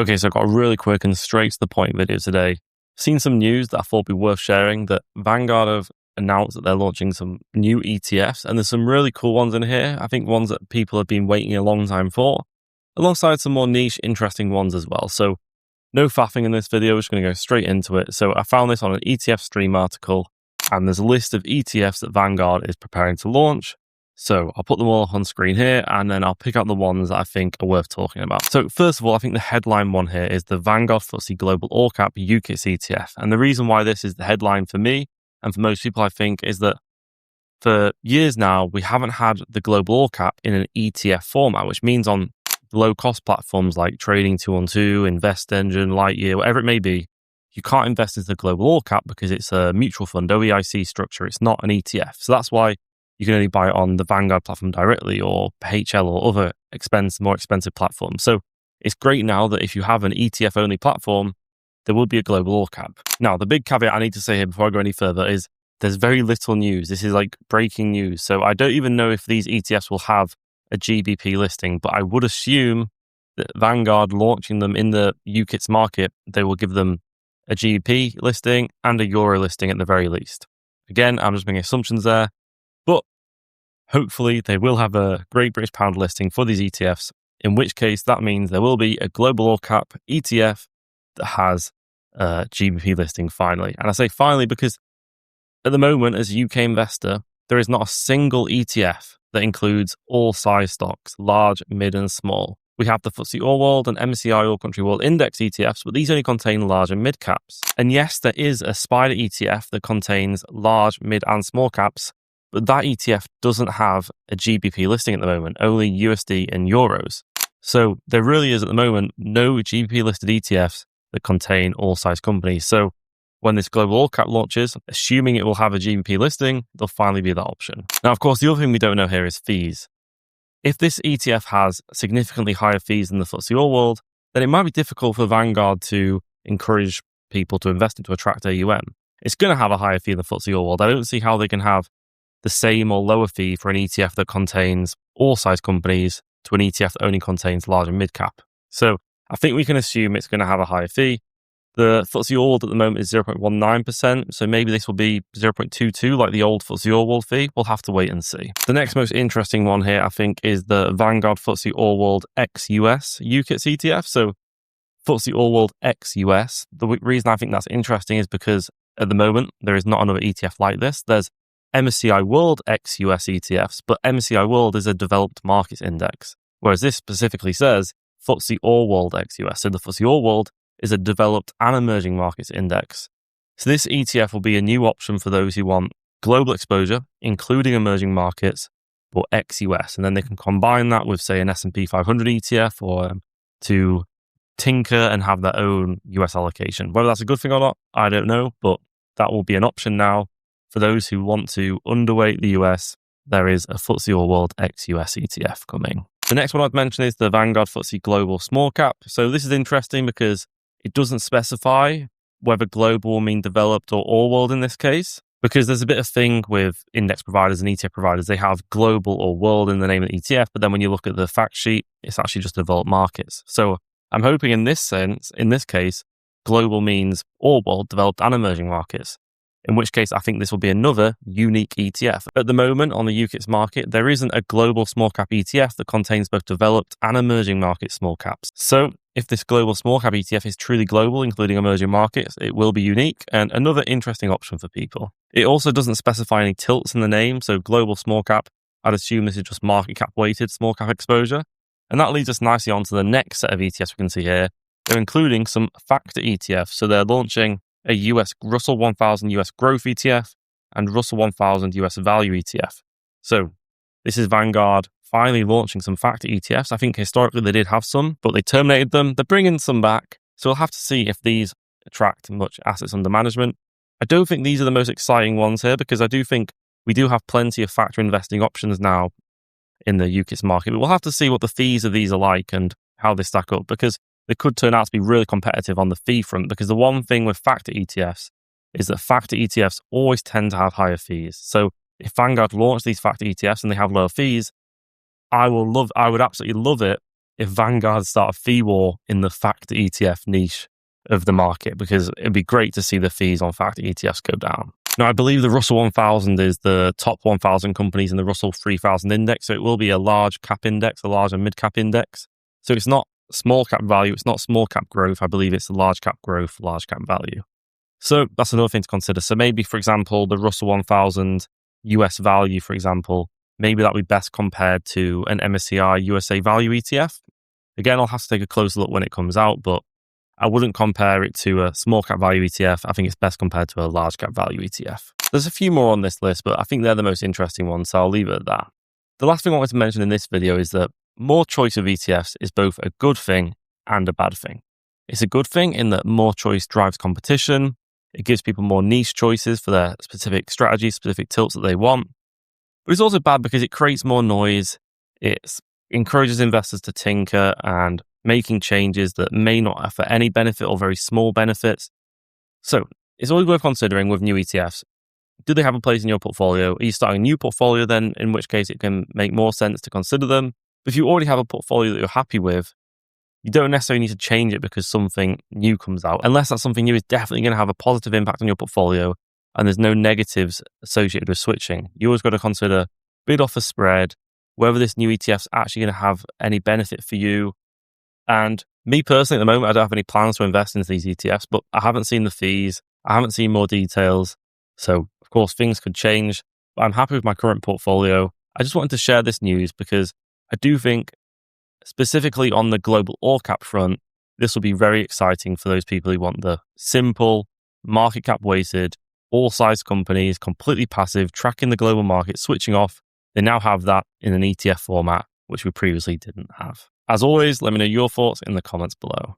Okay, so I've got a really quick and straight to the point video today. Seen some news that I thought would be worth sharing, that Vanguard have announced that they're launching some new ETFs, and there's some really cool ones in here. I think ones that people have been waiting a long time for, alongside some more niche, interesting ones as well. So no faffing in this video, we're just going to go straight into it. So I found this on an ETF Stream article, and there's a list of ETFs that Vanguard is preparing to launch. So I'll put them all on screen here, and then I'll pick out the ones that I think are worth talking about. So first of all, I think the headline one here is the Vanguard FTSE Global All-Cap UCITS ETF. And the reason why this is the headline for me, and for most people I think, is that for years now, we haven't had the Global All-Cap in an ETF format, which means on low-cost platforms like Trading 212, Invest Engine, Lightyear, whatever it may be, you can't invest into the Global All-Cap because it's a mutual fund, OEIC structure. It's not an ETF. So that's why you can only buy it on the Vanguard platform directly, or HL, or other more expensive platforms. So it's great now that if you have an ETF-only platform, there will be a Global All-Cap. Now, the big caveat I need to say here before I go any further is there's very little news. This is like breaking news. So I don't even know if these ETFs will have a GBP listing, but I would assume that Vanguard launching them in the UCITS market, they will give them a GBP listing and a Euro listing at the very least. Again, I'm just making assumptions there, but hopefully they will have a Great British Pound listing for these ETFs, in which case that means there will be a Global All-Cap ETF that has a GBP listing finally. And I say finally because at the moment, as a UK investor, there is not a single ETF that includes all size stocks, large, mid and small. We have the FTSE All-World and MSCI All-Country World Index ETFs, but these only contain large and mid caps. And yes, there is a SPDR ETF that contains large, mid and small caps, but that ETF doesn't have a GBP listing at the moment, only USD and Euros. So there really is at the moment no GBP listed ETFs that contain all size companies. So when this Global All-Cap launches, assuming it will have a GBP listing, there'll finally be that option. Now, of course, the other thing we don't know here is fees. If this ETF has significantly higher fees than the FTSE All-World, then it might be difficult for Vanguard to encourage people to invest into attract AUM. It's going to have a higher fee than the FTSE All-World. I don't see how they can have the same or lower fee for an ETF that contains all size companies to an ETF that only contains large and mid cap. So I think we can assume it's going to have a higher fee. The FTSE All-World at the moment is 0.19%, so maybe this will be 0.22 like the old FTSE All-World fee. We'll have to wait and see. The next most interesting one here, I think, is the Vanguard FTSE All-World ex-US UCITS ETF. So FTSE All-World ex-US. The reason I think that's interesting is because at the moment, there is not another ETF like this. There's MSCI World ex-US ETFs, but MSCI World is a developed markets index, whereas this specifically says FTSE All-World ex-US. So the FTSE All-World is a developed and emerging markets index. So this ETF will be a new option for those who want global exposure, including emerging markets, but ex-US. And then they can combine that with, say, an S&P 500 ETF, or to tinker and have their own US allocation. Whether that's a good thing or not, I don't know, but that will be an option now. For those who want to underweight the US, there is a FTSE All-World ex-US ETF coming. The next one I'd mention is the Vanguard FTSE Global Small-Cap. So this is interesting because it doesn't specify whether global will mean developed or all-world in this case, because there's a bit of thing with index providers and ETF providers. They have global or world in the name of the ETF, but then when you look at the fact sheet, it's actually just developed markets. So I'm hoping in this sense, in this case, global means all world, developed and emerging markets, in which case I think this will be another unique ETF. At the moment on the UCITS market, there isn't a global small cap ETF that contains both developed and emerging market small caps. So if this global small cap ETF is truly global, including emerging markets, it will be unique and another interesting option for people. It also doesn't specify any tilts in the name. So global small cap, I'd assume this is just market cap weighted small cap exposure. And that leads us nicely on to the next set of ETFs we can see here. They're including some Factor ETFs. So they're launching a US Russell 1000 US Growth ETF and Russell 1000 US Value ETF. So this is Vanguard finally launching some Factor ETFs. I think historically they did have some, but they terminated them. They're bringing some back. So we'll have to see if these attract much assets under management. I don't think these are the most exciting ones here, because I do think we do have plenty of factor investing options now in the UCITS market. But we'll have to see what the fees of these are like and how they stack up, because they could turn out to be really competitive on the fee front. Because the one thing with factor ETFs is that factor ETFs always tend to have higher fees. So if Vanguard launch these factor ETFs and they have lower fees, I would absolutely love it if Vanguard start a fee war in the Factor ETF niche of the market, because it'd be great to see the fees on Factor ETFs go down. Now, I believe the Russell 1000 is the top 1000 companies in the Russell 3000 index. So it will be a large cap index, a large and mid cap index. So it's not small cap value. It's not small cap growth. I believe it's large cap growth, large cap value. So that's another thing to consider. So maybe, for example, the Russell 1000 US value, for example, maybe that would be best compared to an MSCI USA value ETF. Again, I'll have to take a closer look when it comes out, but I wouldn't compare it to a small cap value ETF. I think it's best compared to a large cap value ETF. There's a few more on this list, but I think they're the most interesting ones, so I'll leave it at that. The last thing I wanted to mention in this video is that more choice of ETFs is both a good thing and a bad thing. It's a good thing in that more choice drives competition. It gives people more niche choices for their specific strategies, specific tilts that they want. But it's also bad because it creates more noise. It encourages investors to tinker and making changes that may not offer any benefit or very small benefits. So it's always worth considering with new ETFs. Do they have a place in your portfolio? Are you starting a new portfolio then, in which case it can make more sense to consider them? But if you already have a portfolio that you're happy with, you don't necessarily need to change it because something new comes out, unless that something new is definitely going to have a positive impact on your portfolio and there's no negatives associated with switching. You always got to consider bid offer spread, whether this new ETF is actually going to have any benefit for you. And me personally, at the moment, I don't have any plans to invest into these ETFs, but I haven't seen the fees. I haven't seen more details. So, of course, things could change, but I'm happy with my current portfolio. I just wanted to share this news because I do think, specifically on the global all-cap front, this will be very exciting for those people who want the simple, market cap weighted, all-size companies, completely passive, tracking the global market, switching off. They now have that in an ETF format, which we previously didn't have. As always, let me know your thoughts in the comments below.